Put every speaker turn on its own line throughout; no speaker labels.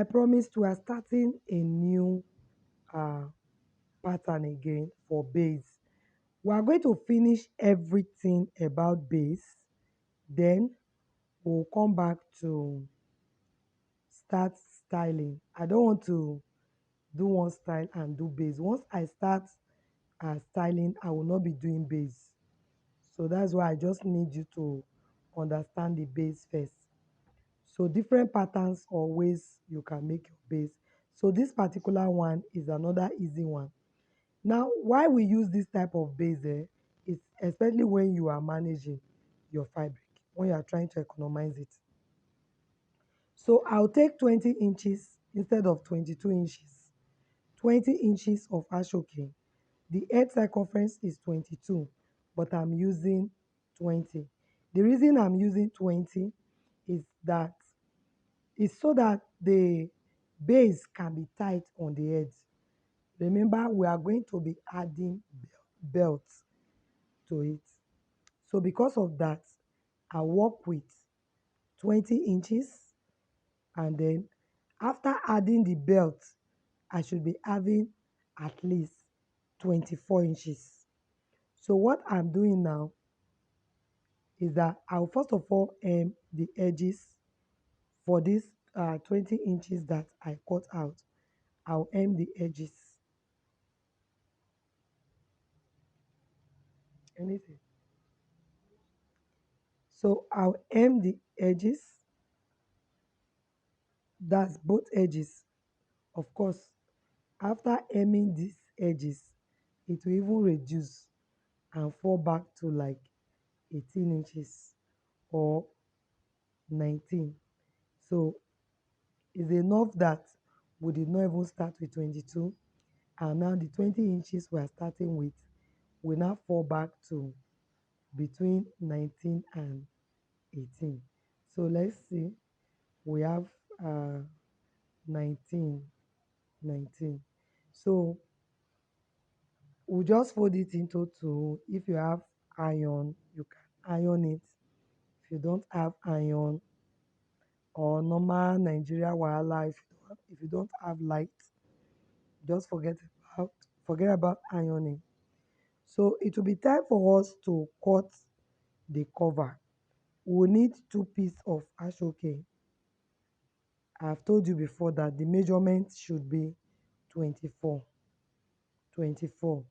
I promised we are starting a new uh, pattern again for base. We are going to finish everything about base, then we'll come back to start styling. I don't want to do one style and do base. Once I start styling, I will not be doing base. So that's why I just need you to understand the base first. So different patterns or ways you can make your base. So this particular one is another easy one. Now, why we use this type of base is especially when you are managing your fabric, when you are trying to economize it. So I'll take 20 inches instead of 22 inches. 20 inches of ashoke. The head circumference is 22, but I'm using 20. The reason I'm using 20 is that it's so that the base can be tight on the edge. Remember, we are going to be adding belts to it. So because of that, I work with 20 inches, and then after adding the belt, I should be having at least 24 inches. So what I'm doing now is that I'll first of all hem the edges for this 20 inches that I cut out. I'll hem the edges. Anything. So I'll hem the edges. That's both edges. Of course, after hemming these edges, it will even reduce and fall back to like 18 inches or 19. So it's enough that we did not even start with 22, and now the 20 inches we are starting with will now fall back to between 19 and 18. So let's see, we have uh, 19, 19. So we'll just fold it into two. If you have iron, you can iron it. If you don't have iron or normal Nigeria wahala, if you don't have light, just forget about ironing. So it will be time for us to cut the cover. We will need two pieces of ashoke. I've told you before that the measurement should be 24. 24.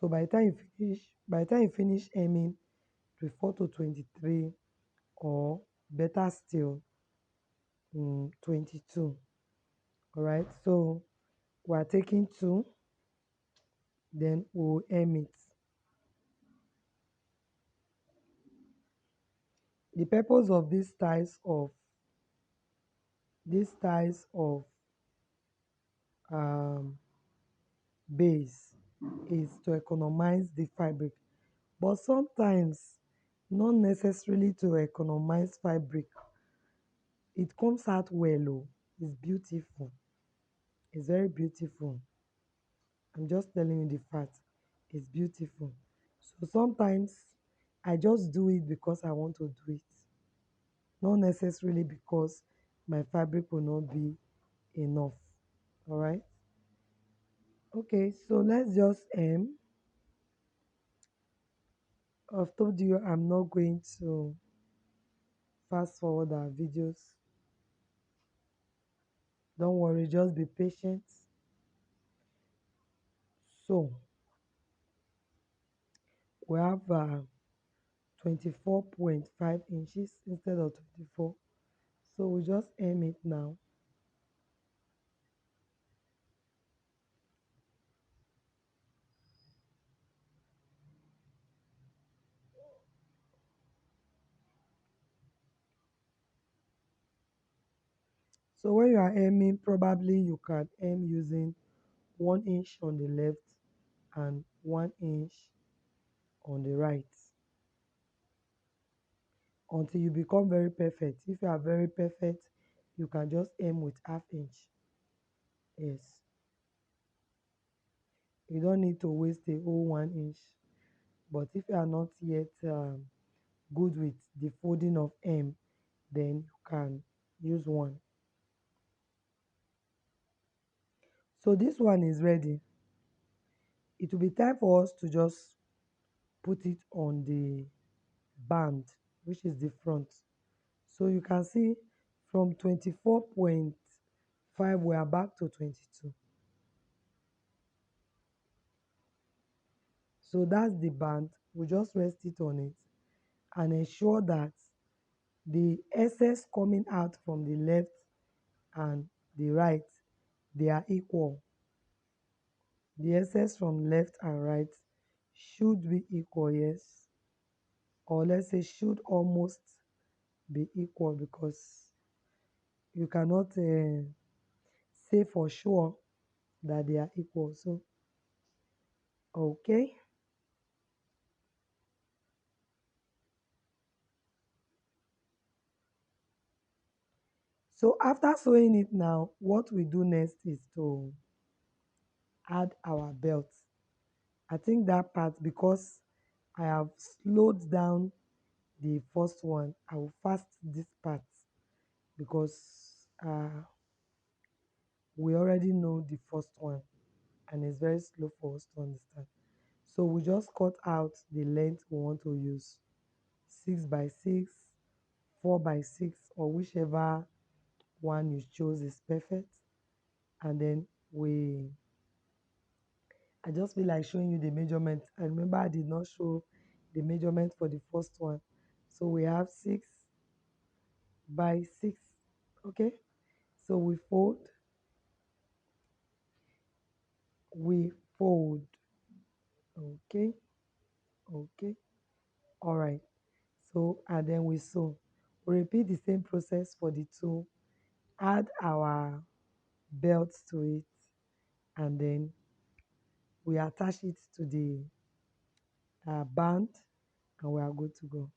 So by the time you finish hemming, prefer to 23, or better still, 22. All right. So we are taking two, then we'll hem it. The purpose of these styles of um, base is to economize the fabric, but sometimes not necessarily to economize fabric. It comes out well. Oh, it's beautiful. It's very beautiful. I'm just telling you the fact. It's beautiful. So sometimes I just do it because I want to do it, not necessarily because my fabric will not be enough. All right. Okay, so let's just I've told you I'm not going to fast forward our videos. Don't worry, just be patient. So we have 24.5 inches instead of 24. So we just aim it now. So when you are aiming, probably you can aim using 1 inch on the left and 1 inch on the right until you become very perfect. If you are very perfect, you can just aim with half inch. Yes, you don't need to waste a whole 1 inch. But if you are not yet good with the folding of M, then you can use one. So this one is ready. It will be time for us to just put it on the band, which is the front. So you can see from 24.5 we are back to 22. So that's the band. We just rest it on it and ensure that the excess coming out from the left and the right, they are equal. The excess from left and right should be equal, yes, or let's say should almost be equal, because you cannot say for sure that they are equal. So okay, so after sewing it now, what we do next is to add our belt. I think that part, because I have slowed down the first one, I will fast this part, because we already know the first one and it's very slow for us to understand. So we just cut out the length we want to use, 6 by 6, 4 by 6, or whichever one you chose is perfect. And then I just feel like showing you the measurement. I remember I did not show the measurement for the first one. So we have 6 by 6. Okay. So we fold. Okay. Okay. All right. So, and then we sew. We repeat the same process for the two. Add our belt to it, and then we attach it to the band, and we are good to go.